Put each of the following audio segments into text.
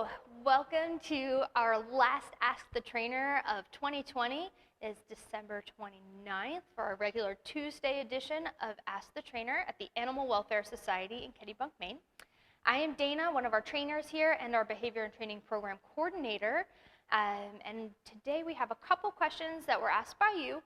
Hello, welcome to our last Ask the Trainer of 2020. It's December 29th for our regular Tuesday edition of Ask the Trainer at the Animal Welfare Society in Kennebunk, Maine. I am Dana, one of our trainers here and our Behavior and Training Program Coordinator. And today we have a couple questions that were asked by you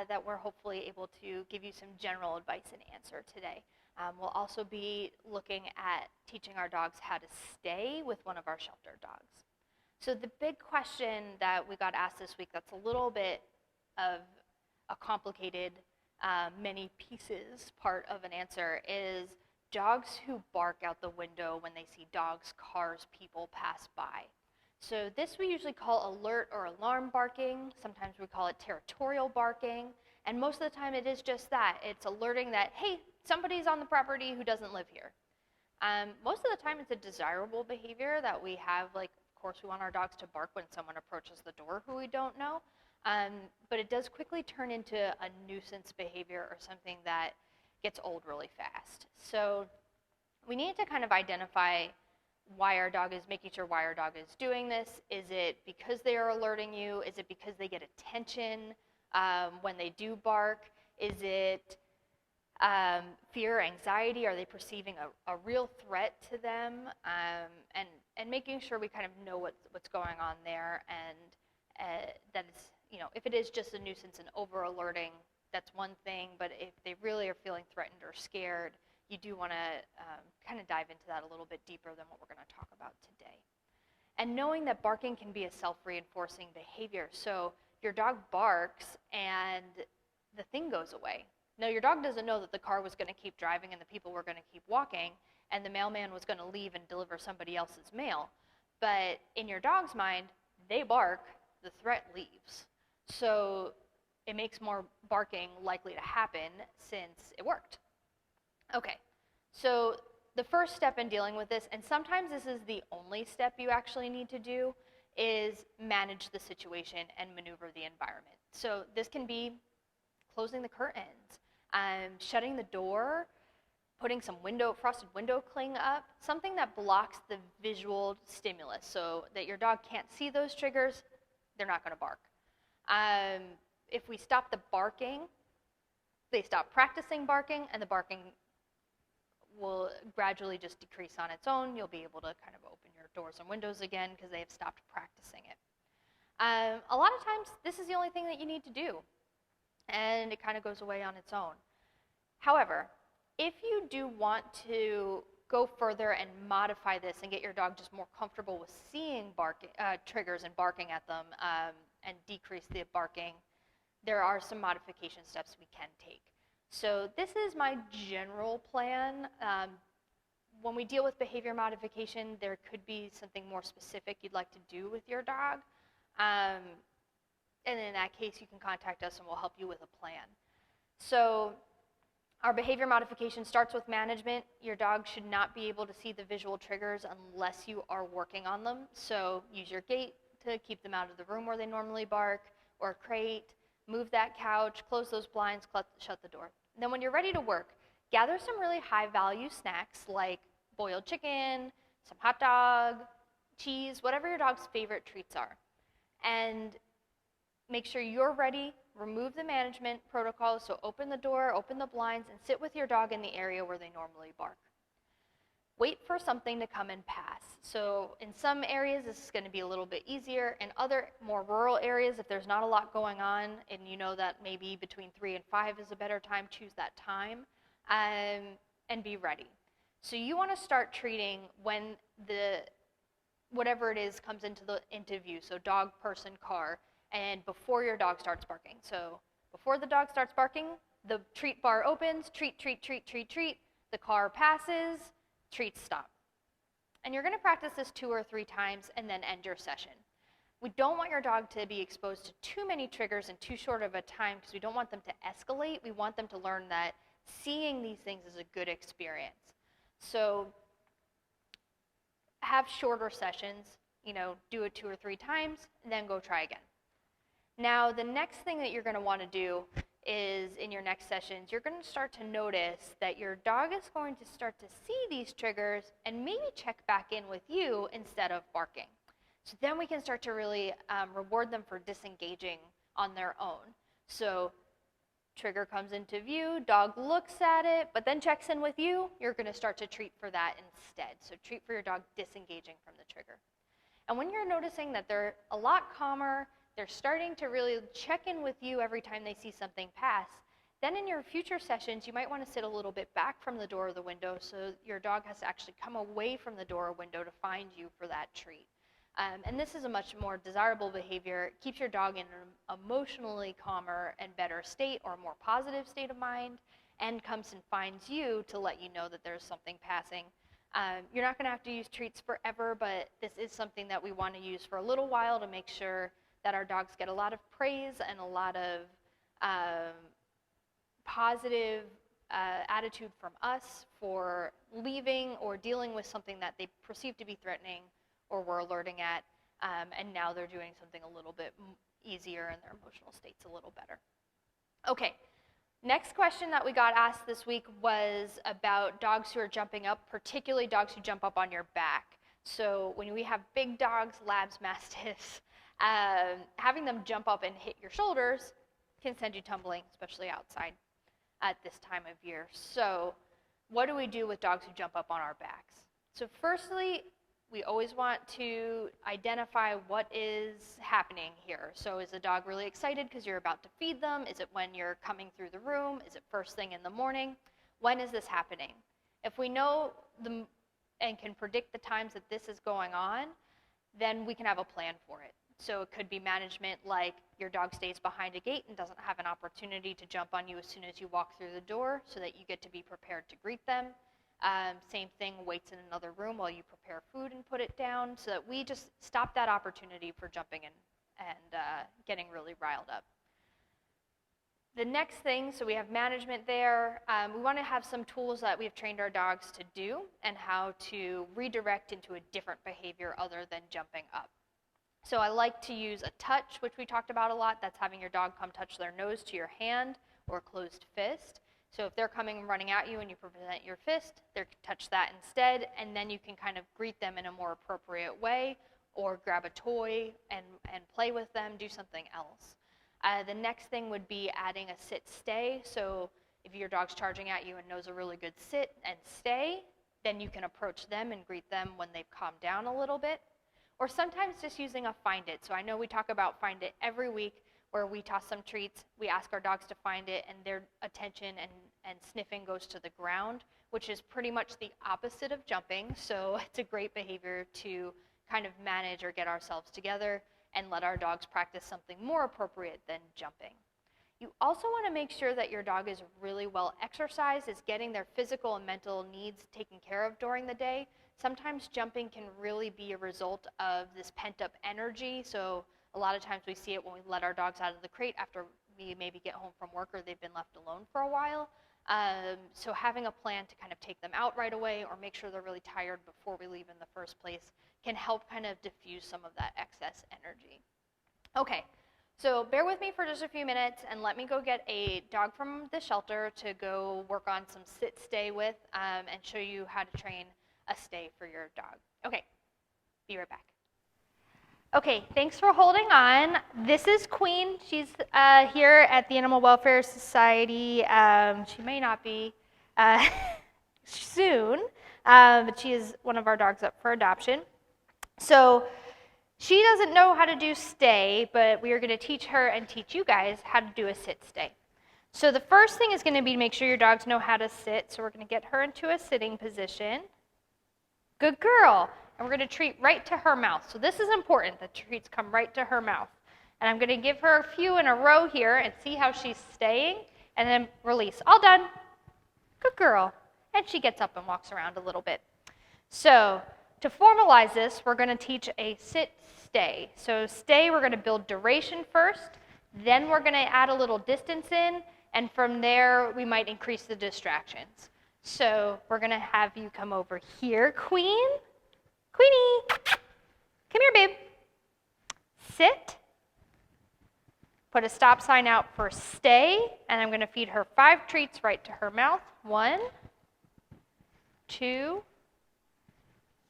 that we're hopefully able to give you some general advice and answer today. We'll also be looking at teaching our dogs how to stay with one of our shelter dogs. So the big question that we got asked this week that's a little bit of a complicated, many pieces part of an answer is dogs who bark out the window when they see dogs, cars, people pass by. So this we usually call alert or alarm barking. Sometimes we call it territorial barking. And most of the time it is just that. It's alerting that, hey, somebody's on the property who doesn't live here. Most of the time it's a desirable behavior that we have, like, of course we want our dogs to bark when someone approaches the door who we don't know. But it does quickly turn into a nuisance behavior or something that gets old really fast. So we need to kind of identify why our dog is doing this. Is it because they are alerting you? Is it because they get attention when they do bark? Is it fear, anxiety? Are they perceiving a real threat to them? And making sure we kind of know what's going on there, and that it's, if it is just a nuisance and over alerting, that's one thing. But if they really are feeling threatened or scared, you do want to kind of dive into that a little bit deeper than what we're going to talk about today. And knowing that barking can be a self-reinforcing behavior. So your dog barks and the thing goes away. Now, your dog doesn't know that the car was going to keep driving and the people were going to keep walking and the mailman was going to leave and deliver somebody else's mail. But in your dog's mind, they bark, the threat leaves. So it makes more barking likely to happen since it worked. Okay, so the first step in dealing with this, and sometimes this is the only step you actually need to do, is manage the situation and maneuver the environment. So this can be closing the curtains, shutting the door, putting some frosted window cling up, something that blocks the visual stimulus so that your dog can't see those triggers, they're not going to bark. If we stop the barking, they stop practicing barking, and the barking will gradually just decrease on its own. You'll be able to kind of open your doors and windows again because they have stopped practicing it. A lot of times, this is the only thing that you need to do, and it kind of goes away on its own. However, if you do want to go further and modify this and get your dog just more comfortable with seeing triggers and barking at them and decrease the barking, there are some modification steps we can take. So this is my general plan. When we deal with behavior modification, there could be something more specific you'd like to do with your dog. And in that case, you can contact us and we'll help you with a plan. So our behavior modification starts with management. Your dog should not be able to see the visual triggers unless you are working on them. So use your gate to keep them out of the room where they normally bark, or a crate, move that couch, close those blinds, shut the door. Then when you're ready to work, gather some really high-value snacks like boiled chicken, some hot dog, cheese, whatever your dog's favorite treats are. And make sure you're ready. Remove the management protocols, so open the door, open the blinds, and sit with your dog in the area where they normally bark. Wait for something to come and pass. So in some areas, this is going to be a little bit easier. In other more rural areas, if there's not a lot going on and you know that maybe between 3 and 5 is a better time, choose that time and be ready. So you want to start treating when whatever it is comes into view, so dog, person, car, and before your dog starts barking. So before the dog starts barking, the treat bar opens, treat, treat, treat, treat, treat. The car passes, treats stop. And you're going to practice this 2 or 3 times and then end your session. We don't want your dog to be exposed to too many triggers in too short of a time because we don't want them to escalate. We want them to learn that seeing these things is a good experience. So have shorter sessions, do it 2 or 3 times, and then go try again. Now, the next thing that you're going to want to do is in your next sessions, you're going to start to notice that your dog is going to start to see these triggers and maybe check back in with you instead of barking. So then we can start to really reward them for disengaging on their own. So trigger comes into view, dog looks at it, but then checks in with you, you're going to start to treat for that instead. So treat for your dog disengaging from the trigger. And when you're noticing that they're a lot calmer, they're starting to really check in with you every time they see something pass, then in your future sessions, you might want to sit a little bit back from the door or the window so your dog has to actually come away from the door or window to find you for that treat. And this is a much more desirable behavior. It keeps your dog in an emotionally calmer and better state or a more positive state of mind, and comes and finds you to let you know that there's something passing. You're not going to have to use treats forever, but this is something that we want to use for a little while to make sure that our dogs get a lot of praise and a lot of positive attitude from us for leaving or dealing with something that they perceive to be threatening or we're alerting at, and now they're doing something a little bit easier and their emotional state's a little better. Okay, next question that we got asked this week was about dogs who are jumping up, particularly dogs who jump up on your back. So when we have big dogs, labs, mastiffs, having them jump up and hit your shoulders can send you tumbling, especially outside at this time of year. So what do we do with dogs who jump up on our backs? So firstly, we always want to identify what is happening here. So is the dog really excited because you're about to feed them? Is it when you're coming through the room? Is it first thing in the morning? When is this happening? If we know and can predict the times that this is going on, then we can have a plan for it. So it could be management like your dog stays behind a gate and doesn't have an opportunity to jump on you as soon as you walk through the door so that you get to be prepared to greet them. Same thing, waits in another room while you prepare food and put it down so that we just stop that opportunity for jumping in and getting really riled up. The next thing, so we have management there. We want to have some tools that we've trained our dogs to do and how to redirect into a different behavior other than jumping up. So I like to use a touch, which we talked about a lot. That's having your dog come touch their nose to your hand or closed fist. So if they're coming and running at you and you present your fist, they can touch that instead, and then you can kind of greet them in a more appropriate way or grab a toy and play with them, do something else. The next thing would be adding a sit-stay. So if your dog's charging at you and knows a really good sit and stay, then you can approach them and greet them when they've calmed down a little bit. Or sometimes just using a find it. So I know we talk about find it every week where we toss some treats, we ask our dogs to find it, and their attention and sniffing goes to the ground, which is pretty much the opposite of jumping. So it's a great behavior to kind of manage or get ourselves together and let our dogs practice something more appropriate than jumping. You also want to make sure that your dog is really well exercised, is getting their physical and mental needs taken care of during the day. Sometimes jumping can really be a result of this pent-up energy. So a lot of times we see it when we let our dogs out of the crate after we maybe get home from work or they've been left alone for a while. So having a plan to kind of take them out right away or make sure they're really tired before we leave in the first place can help kind of diffuse some of that excess energy. Okay, so bear with me for just a few minutes and let me go get a dog from the shelter to go work on some sit-stay with and show you how to train a stay for your dog. Okay, be right back. Okay, thanks for holding on. This is Queen. She's here at the Animal Welfare Society. She may not be soon, but she is one of our dogs up for adoption. So she doesn't know how to do stay, but we are going to teach her and teach you guys how to do a sit-stay. So the first thing is going to be to make sure your dogs know how to sit. So we're going to get her into a sitting position. Good girl. And we're going to treat right to her mouth. So this is important, the treats come right to her mouth. And I'm going to give her a few in a row here and see how she's staying, and then release. All done. Good girl. And she gets up and walks around a little bit. So to formalize this, we're going to teach a sit-stay. So stay, we're going to build duration first, then we're going to add a little distance in, and from there we might increase the distractions. So we're going to have you come over here, Queen. Queenie, come here, babe. Sit. put a stop sign out for stay, and I'm going to feed her 5 treats right to her mouth. 1, 2,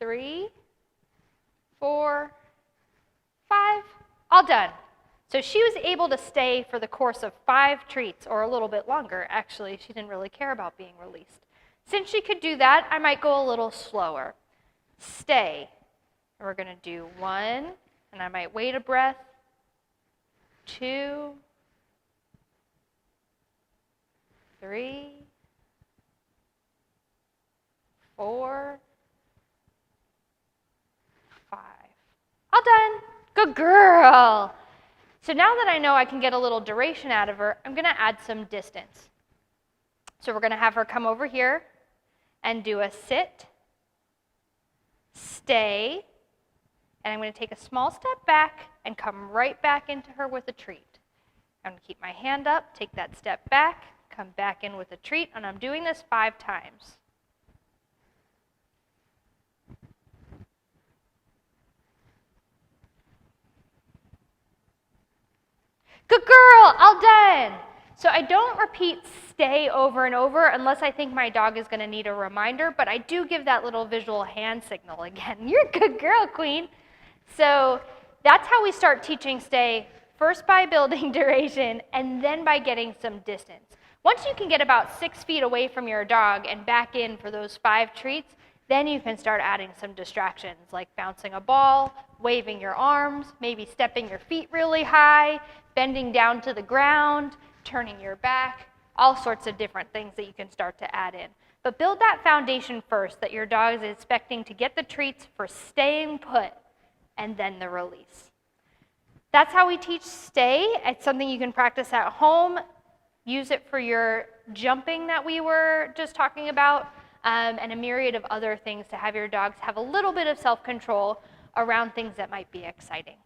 3, 4, 5, all done. So she was able to stay for the course of 5 treats, or a little bit longer. Actually, she didn't really care about being released. Since she could do that, I might go a little slower. Stay. And we're going to do 1, and I might wait a breath. 2, 3, 4, 5. All done. Good girl. So now that I know I can get a little duration out of her, I'm going to add some distance. So we're going to have her come over here and do a sit, stay, and I'm going to take a small step back and come right back into her with a treat. I'm going to keep my hand up, take that step back, come back in with a treat, and I'm doing this 5 times. Good girl, all done. So I don't repeat stay over and over unless I think my dog is going to need a reminder, but I do give that little visual hand signal again. You're a good girl, Queen. So that's how we start teaching stay, first by building duration and then by getting some distance. Once you can get about 6 feet away from your dog and back in for those 5 treats, then you can start adding some distractions like bouncing a ball, waving your arms, maybe stepping your feet really high, bending down to the ground, turning your back, all sorts of different things that you can start to add in. But build that foundation first that your dog is expecting to get the treats for staying put and then the release. That's how we teach stay. It's something you can practice at home. Use it for your jumping that we were just talking about, and a myriad of other things to have your dogs have a little bit of self-control around things that might be exciting.